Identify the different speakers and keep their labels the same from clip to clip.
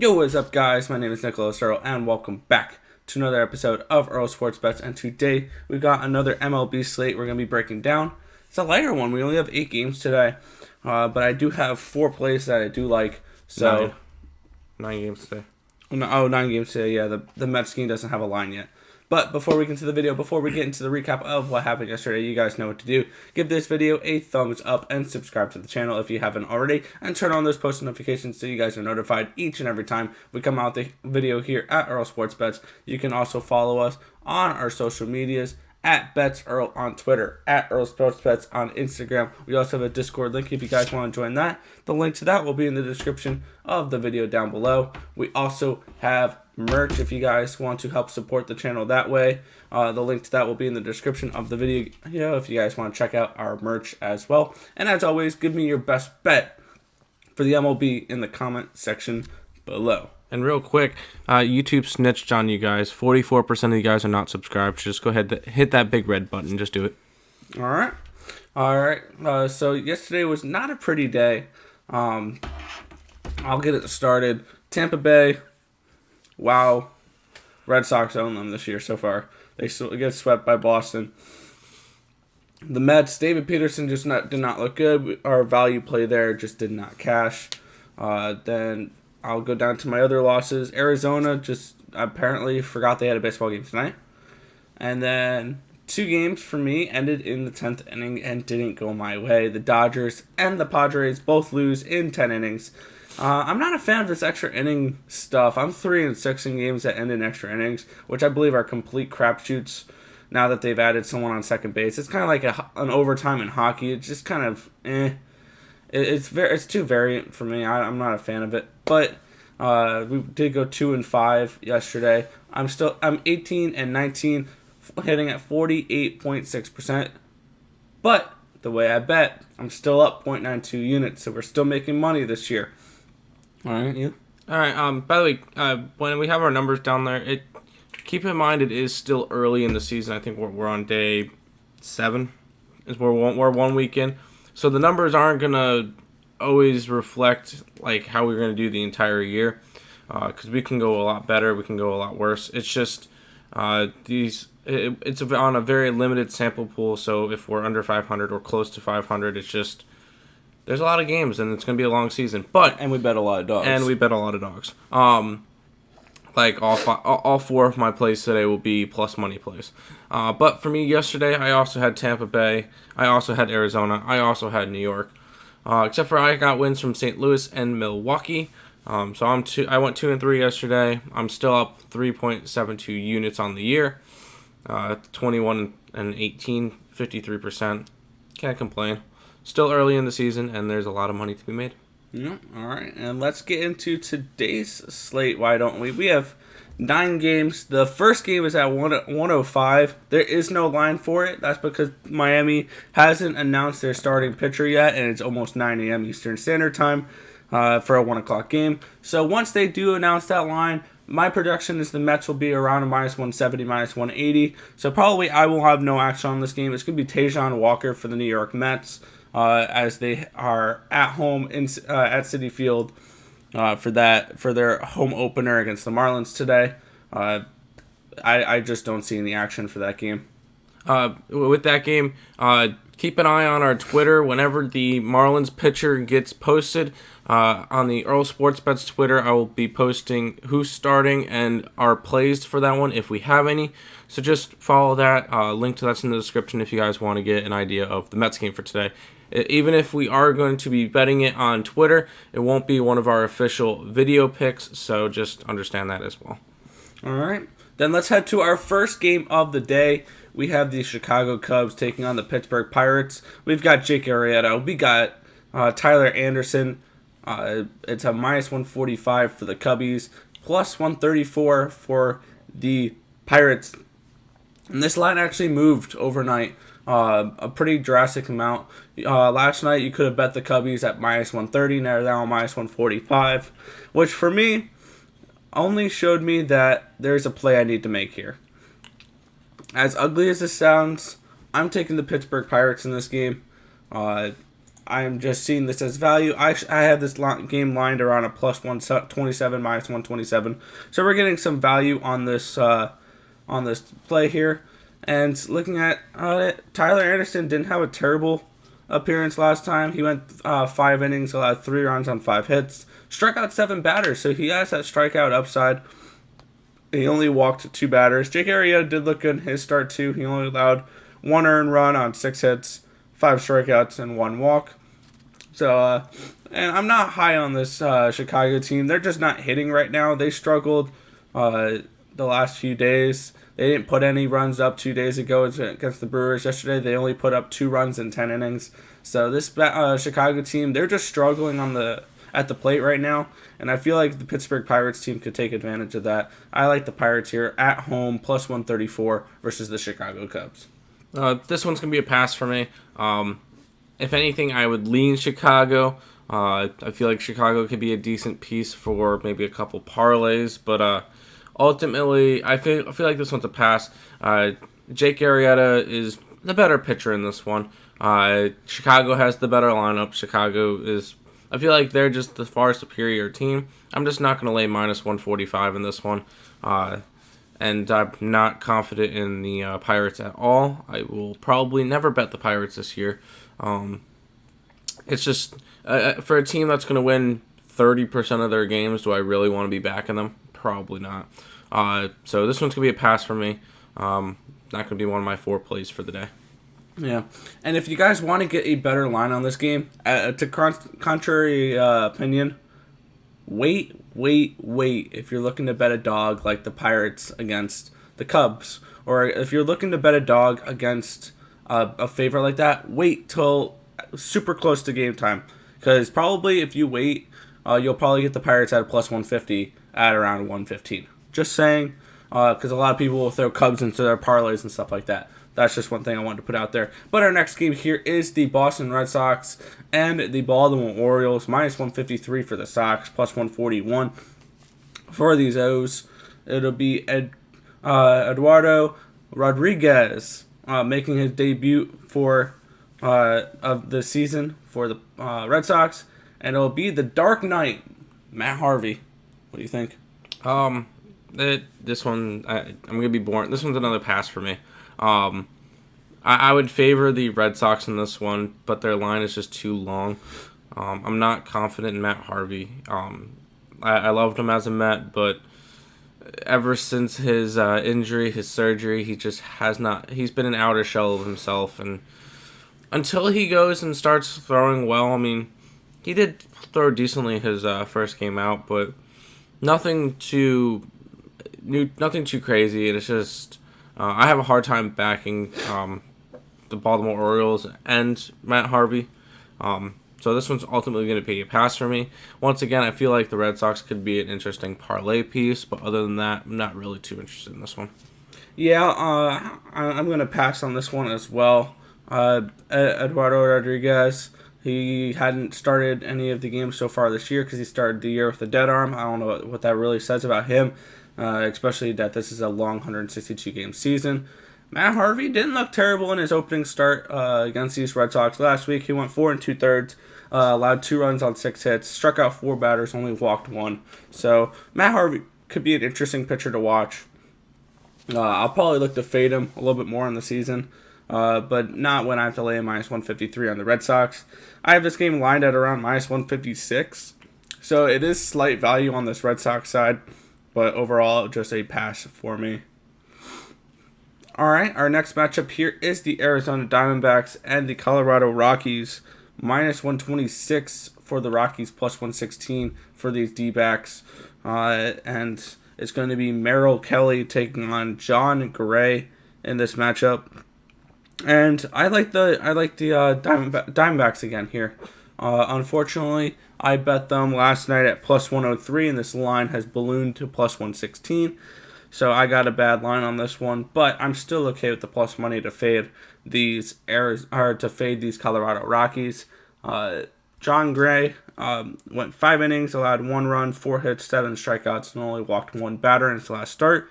Speaker 1: Yo, what's up, guys? My name is Nicholas Earl, and welcome back to another episode of Earl Sports Bets. And today we've got another MLB slate we're going to be breaking down. It's a lighter one. We only have 8 games today, but I do have 4 plays that I do like. So
Speaker 2: 9 games today.
Speaker 1: Oh, 9 games today. Yeah, the Mets game doesn't have a line yet. But before we get into the video, before we get into the recap of what happened yesterday, you guys know what to do. Give this video a thumbs up and subscribe to the channel if you haven't already. And turn on those post notifications so you guys are notified each and every time we come out with a video here at Earl Sports Bets. You can also follow us on our social medias at BetsEarl on Twitter, at Earl Sports Bets on Instagram. We also have a Discord link if you guys want to join that. The link to that will be in the description of the video down below. We also have merch if you guys want to help support the channel that way. The link to that will be in the description of the video, if you guys want to check out our merch as well. And as always, give me your best bet for the MLB in the comment section below.
Speaker 2: And real quick, YouTube snitched on you guys. 44% of you guys are not subscribed. Just go ahead, hit that big red button. Just do it.
Speaker 1: All right. So yesterday was not a pretty day. I'll get it started. Tampa Bay. Wow. Red Sox own them this year so far. They still get swept by Boston. The Mets, David Peterson did not look good. Our value play there just did not cash. Then I'll go down to my other losses. Arizona just apparently forgot they had a baseball game tonight. And then 2 games for me ended in the 10th inning and didn't go my way. The Dodgers and the Padres both lose in 10 innings. I'm not a fan of this extra inning stuff. I'm 3-6 in games that end in extra innings, which I believe are complete crapshoots now that they've added someone on second base. It's kind of like an overtime in hockey. It's just kind of It's too variant for me. I'm not a fan of it. But we did go 2-5 yesterday. I'm 18-19, hitting at 48.6%. But the way I bet, I'm still up 0.92 units, so we're still making money this year. All right, you?
Speaker 2: All right. By the way, when we have our numbers down there, keep in mind it is still early in the season. I think we're on day 7. We're 1 week in. So the numbers aren't going to always reflect like how we're going to do the entire year, because we can go a lot better, we can go a lot worse. It's just it's on a very limited sample pool, so if we're under 500 or close to 500, it's just there's a lot of games and it's going to be a long season.
Speaker 1: And we bet a lot of dogs.
Speaker 2: Like all 4 of my plays today will be plus money plays. But for me yesterday, I also had Tampa Bay. I also had Arizona. I also had New York. Except for I got wins from St. Louis and Milwaukee. So I went 2-3 yesterday. I'm still up 3.72 units on the year. 21 and 18, 53%. Can't complain. Still early in the season, and there's a lot of money to be made.
Speaker 1: Yeah, all right, and let's get into today's slate. Why don't we? We have 9 games. The first game is at 105. There is no line for it. That's because Miami hasn't announced their starting pitcher yet, and it's almost 9 a.m. Eastern Standard Time for a 1 o'clock game. So once they do announce that line, my projection is the Mets will be around a -170, -180. So probably I will have no action on this game. It's going to be Tajon Walker for the New York Mets. As they are at home at Citi Field for their home opener against the Marlins today. I just don't see any action for that game.
Speaker 2: With that game, keep an eye on our Twitter whenever the Marlins pitcher gets posted. On the Earl Sports Bets Twitter, I will be posting who's starting and our plays for that one if we have any. So just follow that. Link to that's in the description if you guys want to get an idea of the Mets game for today. Even if we are going to be betting it on Twitter, it won't be one of our official video picks, so just understand that as well.
Speaker 1: All right. Then let's head to our first game of the day. We have the Chicago Cubs taking on the Pittsburgh Pirates. We've got Jake Arrieta. We got Tyler Anderson. It's a -145 for the Cubbies, +134 for the Pirates. And this line actually moved overnight. A pretty drastic amount. Last night you could have bet the Cubbies at -130, now they're on -145, which for me only showed me that there's a play I need to make here. As ugly as this sounds, I'm taking the Pittsburgh Pirates in this game. I'm just seeing this as value. I had this game lined around a plus 127, minus 127. So we're getting some value on this play here. And looking at it, Tyler Anderson didn't have a terrible appearance last time. He went 5 innings, allowed 3 runs on 5 hits, struck out 7 batters. So he has that strikeout upside. He only walked 2 batters. Jake Arrieta did look good in his start too. He only allowed 1 earned run on 6 hits, 5 strikeouts, and 1 walk. So, and I'm not high on this Chicago team. They're just not hitting right now. They struggled the last few days. They didn't put any runs up 2 days ago against the Brewers. Yesterday, they only put up 2 runs in 10 innings. So this Chicago team, they're just struggling at the plate right now, and I feel like the Pittsburgh Pirates team could take advantage of that. I like the Pirates here at home, plus 134 versus the Chicago Cubs.
Speaker 2: This one's going to be a pass for me. If anything, I would lean Chicago. I feel like Chicago could be a decent piece for maybe a couple parlays, but ultimately, I feel like this one's a pass. Jake Arrieta is the better pitcher in this one. Chicago has the better lineup. I feel like they're just the far superior team. I'm just not going to lay minus 145 in this one. And I'm not confident in the Pirates at all. I will probably never bet the Pirates this year. It's just, for a team that's going to win 30% of their games, do I really want to be backing them? Probably not. So this one's going to be a pass for me. Not going to be one of my 4 plays for the day.
Speaker 1: Yeah, and if you guys want to get a better line on this game, to contrary opinion, wait. If you're looking to bet a dog like the Pirates against the Cubs, or if you're looking to bet a dog against a favorite like that, wait till super close to game time. Because probably if you wait, you'll probably get the Pirates at a plus 150 at around 115. Just saying, because a lot of people will throw Cubs into their parlays and stuff like that. That's just one thing I wanted to put out there. But our next game here is the Boston Red Sox and the Baltimore Orioles. Minus 153 for the Sox, plus 141 for these O's. It'll be Eduardo Rodriguez making his debut of the season for the Red Sox. And it'll be the Dark Knight, Matt Harvey. What do you think?
Speaker 2: This one, I'm going to be boring. This one's another pass for me. I would favor the Red Sox in this one, but their line is just too long. I'm not confident in Matt Harvey. I loved him as a Met, but ever since his injury, his surgery, he just has not. He's been an outer shell of himself, and until he goes and starts throwing well, I mean, he did throw decently his first game out, but nothing too crazy. And it's just. I have a hard time backing the Baltimore Orioles and Matt Harvey. So this one's ultimately going to be a pass for me. Once again, I feel like the Red Sox could be an interesting parlay piece, but other than that, I'm not really too interested in this one.
Speaker 1: Yeah, I'm going to pass on this one as well. Eduardo Rodriguez, he hadn't started any of the games so far this year because he started the year with a dead arm. I don't know what that really says about him. Especially that this is a long 162-game season. Matt Harvey didn't look terrible in his opening start against these Red Sox last week. He went 4 2/3, allowed 2 runs on 6 hits, struck out 4 batters, only walked 1. So Matt Harvey could be an interesting pitcher to watch. I'll probably look to fade him a little bit more in the season, but not when I have to lay a minus 153 on the Red Sox. I have this game lined at around minus 156, so it is slight value on this Red Sox side. But overall, just a pass for me. All right, our next matchup here is the Arizona Diamondbacks and the Colorado Rockies. Minus 126 for the Rockies, plus 116 for these D-backs. And it's going to be Merrill Kelly taking on John Gray in this matchup. And I like the Diamondbacks again here. Unfortunately, I bet them last night at plus 103, and this line has ballooned to plus 116. So I got a bad line on this one, but I'm still okay with the plus money to fade these Colorado Rockies. John Gray went 5 innings, allowed 1 run, 4 hits, 7 strikeouts, and only walked 1 batter in his last start.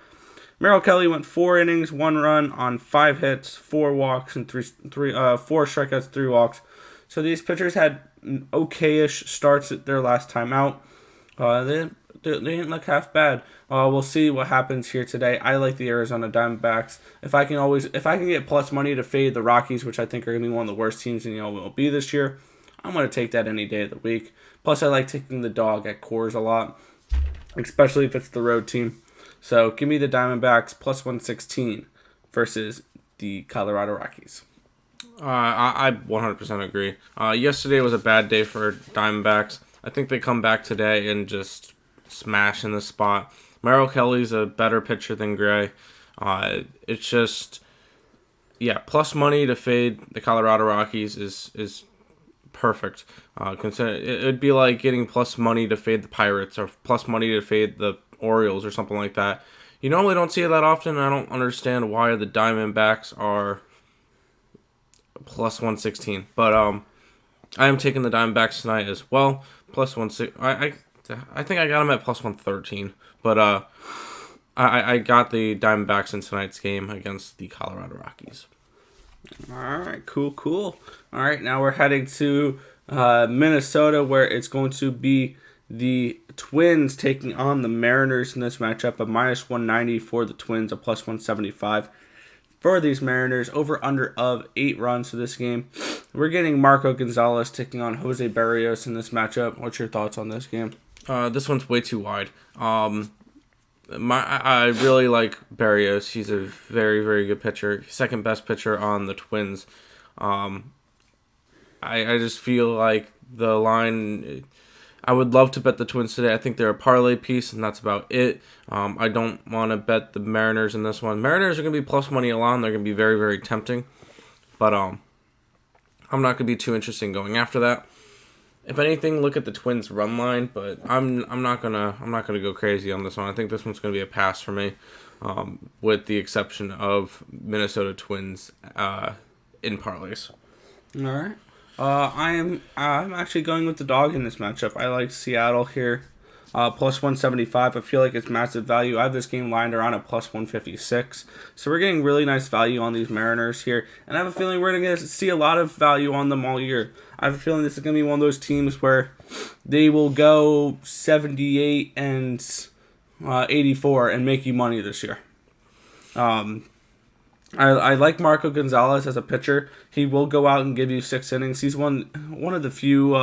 Speaker 1: Merrill Kelly went 4 innings, 1 run on 5 hits, 4 walks, and 4 strikeouts, 3 walks. So these pitchers had okayish starts at their last time out. They didn't look half bad. We'll see what happens here today. I like the Arizona Diamondbacks. If I can get plus money to fade the Rockies, which I think are going to be one of the worst teams in the MLB this year, I'm going to take that any day of the week. Plus, I like taking the dog at Coors a lot, especially if it's the road team. So give me the Diamondbacks plus 116 versus the Colorado Rockies.
Speaker 2: I 100% agree. Yesterday was a bad day for Diamondbacks. I think they come back today and just smash in the spot. Merrill Kelly's a better pitcher than Gray. It's just, plus money to fade the Colorado Rockies is perfect. It'd be like getting plus money to fade the Pirates or plus money to fade the Orioles or something like that. You normally don't see it that often. I don't understand why the Diamondbacks are plus 116. But I am taking the Diamondbacks tonight as well. Plus 116. I think I got them at plus 113. But I got the Diamondbacks in tonight's game against the Colorado Rockies.
Speaker 1: All right, cool. All right, now we're heading to Minnesota, where it's going to be the Twins taking on the Mariners in this matchup. A minus 190 for the Twins, a plus 175 for these Mariners. Over under of 8 runs for this game. We're getting Marco Gonzalez taking on Jose Barrios in this matchup. What's your thoughts on this game?
Speaker 2: This one's way too wide. I really like Barrios. He's a very, very good pitcher. Second best pitcher on the Twins. I just feel like the line... I would love to bet the Twins today. I think they're a parlay piece, and that's about it. I don't want to bet the Mariners in this one. Mariners are going to be plus money alone. They're going to be very, very tempting. But I'm not going to be too interested in going after that. If anything, look at the Twins run line, but I'm not gonna go crazy on this one. I think this one's gonna be a pass for me, with the exception of Minnesota Twins in parlays.
Speaker 1: All right. I'm actually going with the dog in this matchup. I like Seattle here, plus 175. I feel like it's massive value. I have this game lined around at plus 156. So we're getting really nice value on these Mariners here, and I have a feeling we're going to see a lot of value on them all year. I have a feeling this is going to be one of those teams where they will go 78 and 84 and make you money this year. I like Marco Gonzalez as a pitcher. He will go out and give you 6 innings. He's one of the few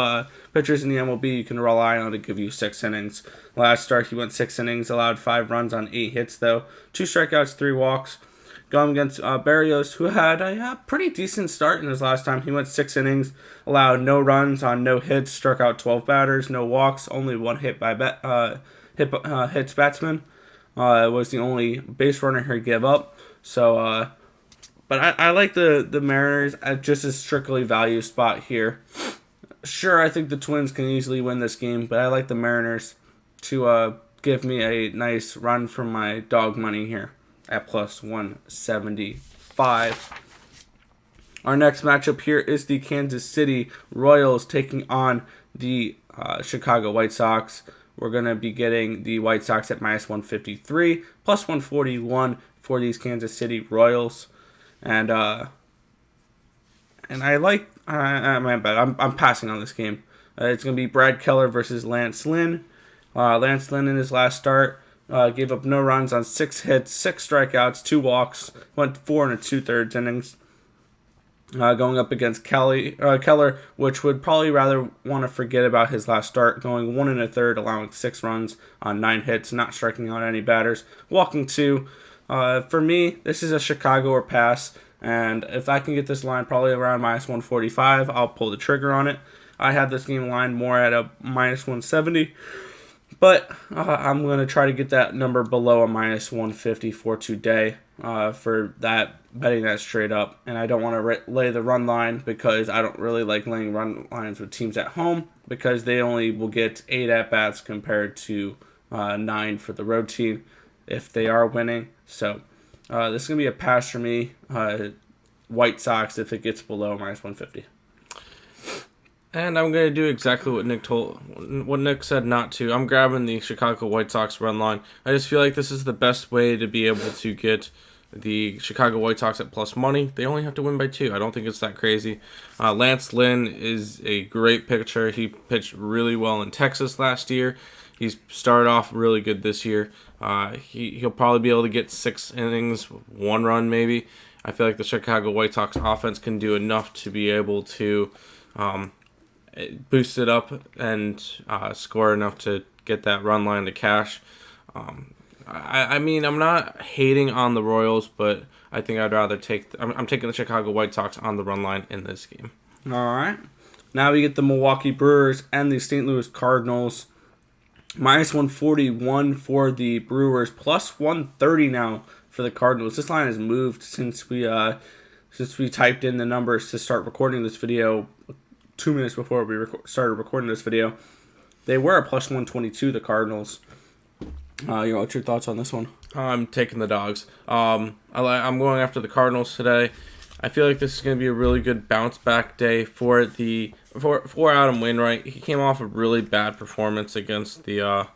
Speaker 1: pitchers in the MLB you can rely on to give you 6 innings. Last start, he went 6 innings, allowed 5 runs on 8 hits, though. 2 strikeouts, 3 walks. Going against Barrios, who had a pretty decent start in his last time. He went 6 innings, allowed no runs on no hits, struck out 12 batters, no walks, only 1 hit by hits batsman. Was the only base runner he gave up. So, but I like the Mariners at just a strictly value spot here. Sure, I think the Twins can easily win this game, but I like the Mariners to give me a nice run for my dog money here at plus 175. Our next matchup here is the Kansas City Royals taking on the Chicago White Sox. We're going to be getting the White Sox at minus 153, plus 141 for these Kansas City Royals. And I like... I'm passing on this game. It's going to be Brad Keller versus Lance Lynn. Lance Lynn in his last start gave up no runs on 6 hits, 6 strikeouts, 2 walks, went 4 2/3 innings. Going up against Keller, which would probably rather want to forget about his last start, going 1 1/3, allowing 6 runs on 9 hits, not striking out any batters, walking 2. For me, this is a Chicago or pass, and if I can get this line probably around minus 145, I'll pull the trigger on it. I have this game lined more at a minus 170, but I'm going to try to get that number below a minus 150 for today for that betting that straight up. And I don't want to lay the run line because I don't really like laying run lines with teams at home because they only will get 8 at-bats compared to 9 for the road team if they are winning. So this is going to be a pass for me. White Sox if it gets below minus 150.
Speaker 2: And I'm going to do exactly what Nick said not to. I'm grabbing the Chicago White Sox run line. I just feel like this is the best way to be able to get the Chicago White Sox at plus money. They only have to win by 2. I don't think it's that crazy. Lance Lynn is a great pitcher. He pitched really well in Texas last year. He's started off really good this year. He'll probably be able to get 6 innings, 1 run maybe. I feel like the Chicago White Sox offense can do enough to be able to boost it up and score enough to get that run line to cash. I mean, I'm not hating on the Royals, but I think I'd rather I'm taking the Chicago White Sox on the run line in this game.
Speaker 1: All right. Now we get the Milwaukee Brewers and the St. Louis Cardinals. Minus 141 for the Brewers, plus 130 now for the Cardinals. This line has moved since we typed in the numbers to start recording this video 2 minutes before we started recording this video. They were a plus 122, the Cardinals. What's your thoughts on this one?
Speaker 2: I'm taking the dogs. I'm going after the Cardinals today. I feel like this is going to be a really good bounce back day for Adam Wainwright. He came off a really bad performance against the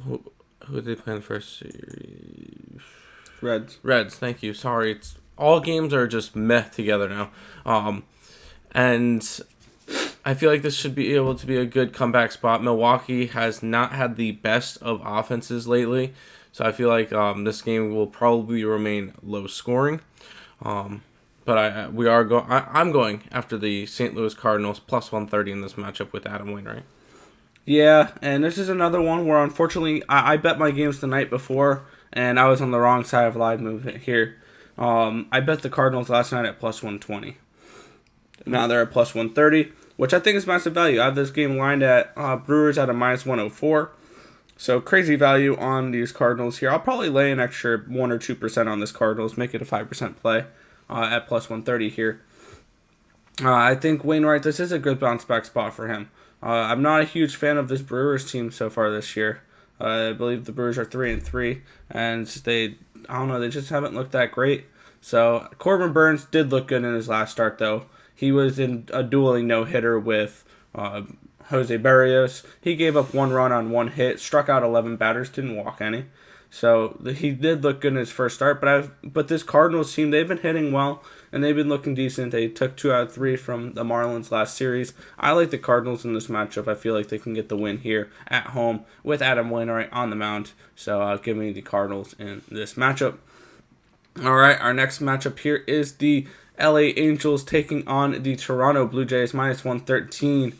Speaker 2: who did they play in the first series? Reds. Thank you. Sorry, it's all games are just meh together now. And I feel like this should be able to be a good comeback spot. Milwaukee has not had the best of offenses lately, so I feel like this game will probably remain low scoring. But I'm going after the St. Louis Cardinals plus 130 in this matchup with Adam Wainwright.
Speaker 1: Yeah, and this is another one where unfortunately I bet my games the night before and I was on the wrong side of live movement here. I bet the Cardinals last night at plus 120. Now they're at plus 130, which I think is massive value. I have this game lined at Brewers at a minus 104. So crazy value on these Cardinals here. I'll probably lay an extra 1 or 2% on this Cardinals, make it a 5% play at plus 130 here. I think Wainwright, this is a good bounce back spot for him. I'm not a huge fan of this Brewers team so far this year. I believe the Brewers are 3-3, and they just haven't looked that great. So Corbin Burns did look good in his last start, though. He was in a dueling no-hitter with Jose Barrios. He gave up 1 run on 1 hit, struck out 11 batters, didn't walk any. So he did look good in his first start. But this Cardinals team, they've been hitting well, and they've been looking decent. They took 2 out of 3 from the Marlins last series. I like the Cardinals in this matchup. I feel like they can get the win here at home with Adam Wainwright on the mound. So give me the Cardinals in this matchup. All right, our next matchup here is the LA Angels taking on the Toronto Blue Jays, minus 113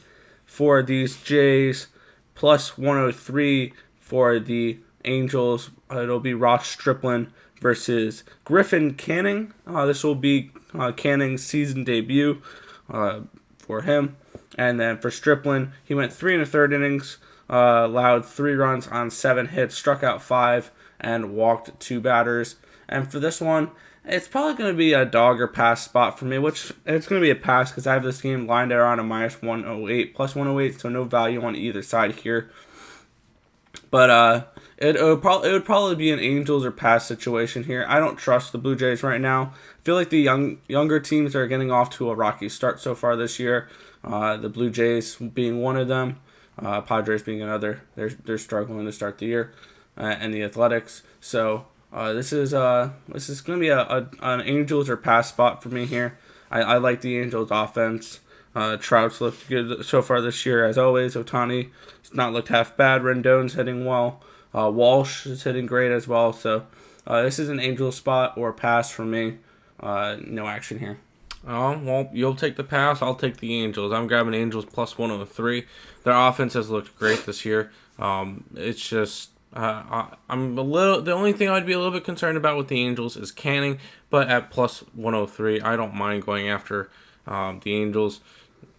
Speaker 1: for these Jays, plus 103 for the Angels. It'll be Ross Stripling versus Griffin Canning. This will be Canning's season debut for him. And then for Stripling, he went 3 1/3 innings, allowed 3 runs on 7 hits, struck out 5, and walked 2 batters. And for this one, it's probably going to be a dog or pass spot for me, which it's going to be a pass because I have this game lined around a minus 108, plus 108, so no value on either side here. But it would probably be an Angels or pass situation here. I don't trust the Blue Jays right now. I feel like the younger teams are getting off to a rocky start so far this year. The Blue Jays being one of them, Padres being another. They're struggling to start the year, and the Athletics. So this is going to be an Angels or pass spot for me here. I like the Angels offense. Trout's looked good so far this year, as always. Ohtani has not looked half bad. Rendon's hitting well. Walsh is hitting great as well. So this is an Angel spot or pass for me. No action here.
Speaker 2: Well, you'll take the pass. I'll take the Angels. I'm grabbing Angels plus 103. Their offense has looked great this year. It's just the only thing I'd be a little bit concerned about with the Angels is Canning, but at plus 103, I don't mind going after the Angels.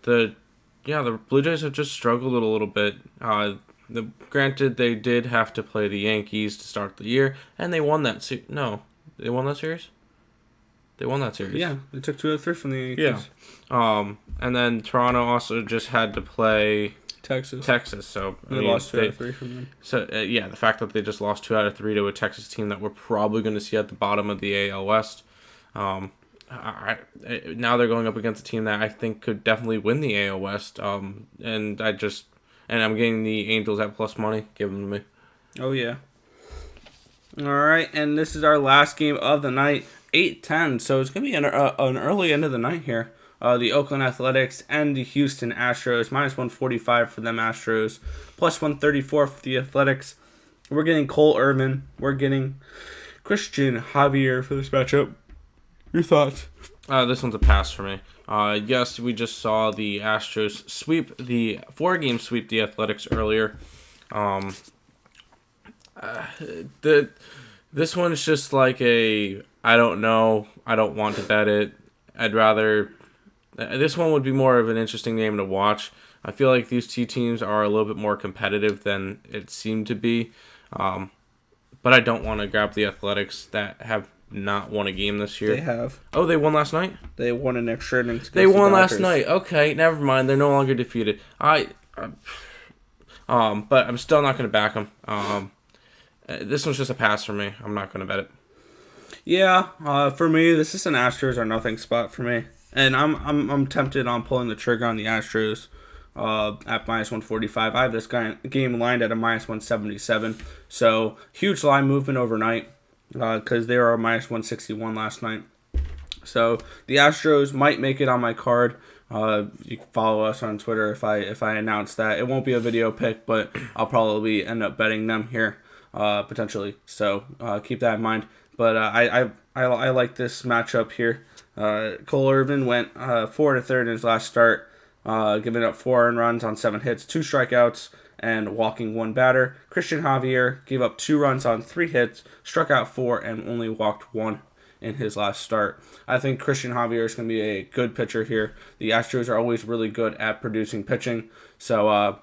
Speaker 2: The Blue Jays have just struggled a little bit. Granted, they did have to play the Yankees to start the year, and they won that series. No, they won that series? They won that series.
Speaker 1: Yeah, they took 2 out of 3 from the Yankees.
Speaker 2: Yeah. And then Toronto also just had to play
Speaker 1: Texas.
Speaker 2: So
Speaker 1: They lost 2 out of 3 from them.
Speaker 2: So the fact that they just lost 2 out of 3 to a Texas team that we're probably going to see at the bottom of the AL West. Now they're going up against a team that I think could definitely win the AL West. And I'm getting the Angels at plus money. Give them to me.
Speaker 1: Oh yeah. All right, and this is our last game of the night, 8:10. So it's going to be an early end of the night here. The Oakland Athletics and the Houston Astros, minus 145 for them Astros, plus 134 for the Athletics. We're getting Cole Irvin. We're getting Christian Javier for this matchup. Your thoughts?
Speaker 2: This one's a pass for me. Yes, we just saw the Astros four-game sweep the Athletics earlier. This one's just like I don't know. I don't want to bet it. I'd rather. This one would be more of an interesting game to watch. I feel like these two teams are a little bit more competitive than it seemed to be. But I don't want to grab the Athletics that have not won a game this year.
Speaker 1: They have.
Speaker 2: Oh, they won last night?
Speaker 1: They won in extra innings.
Speaker 2: They won last night. Okay, never mind. They're no longer defeated. But I'm still not going to back them. This one's just a pass for me. I'm not going to bet it.
Speaker 1: Yeah, for me, this is an Astros or nothing spot for me, and I'm tempted on pulling the trigger on the Astros at minus 145. I have this game lined at a minus 177, so huge line movement overnight because they were a minus 161 last night. So the Astros might make it on my card. You can follow us on Twitter if I announce that. It won't be a video pick, but I'll probably end up betting them here potentially. So keep that in mind. But I like this matchup here. Cole Irvin went 4 1/3 in his last start, giving up 4 earned runs on 7 hits, 2 strikeouts, and walking 1 batter. Christian Javier gave up 2 runs on 3 hits, struck out 4, and only walked 1 in his last start. I think Christian Javier is going to be a good pitcher here. The Astros are always really good at producing pitching, so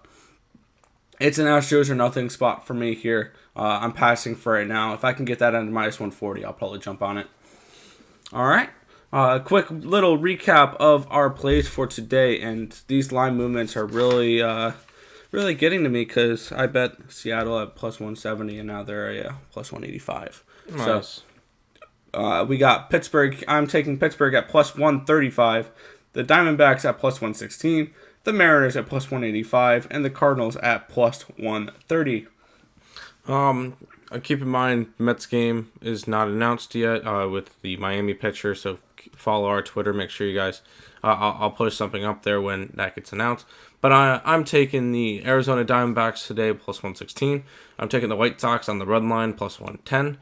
Speaker 1: it's an Astros or nothing spot for me here. I'm passing for right now. If I can get that under minus 140, I'll probably jump on it. All right. Quick little recap of our plays for today, and these line movements are really getting to me because I bet Seattle at plus 170, and now they're a plus 185.
Speaker 2: Nice.
Speaker 1: So we got Pittsburgh. I'm taking Pittsburgh at plus 135, the Diamondbacks at plus 116, the Mariners at plus 185, and the Cardinals at plus 130.
Speaker 2: Keep in mind, Mets game is not announced yet with the Miami pitcher, so follow our Twitter. Make sure you guys, I'll post something up there when that gets announced. But I'm taking the Arizona Diamondbacks today, plus 116. I'm taking the White Sox on the run line, plus 110.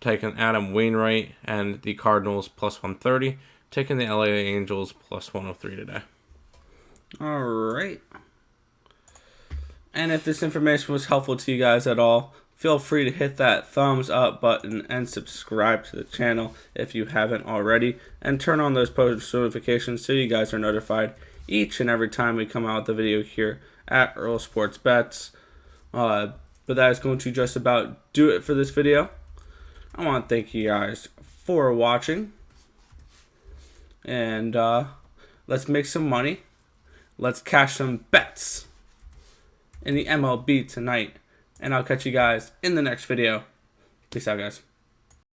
Speaker 2: Taking Adam Wainwright and the Cardinals, plus 130. Taking the LA Angels, plus 103 today.
Speaker 1: All right. And if this information was helpful to you guys at all, feel free to hit that thumbs up button and subscribe to the channel if you haven't already. And turn on those post notifications so you guys are notified each and every time we come out with a video here at Earl Sports Bets. But that is going to just about do it for this video. I want to thank you guys for watching. And let's make some money. Let's cash some bets in the MLB tonight. And I'll catch you guys in the next video. Peace out, guys.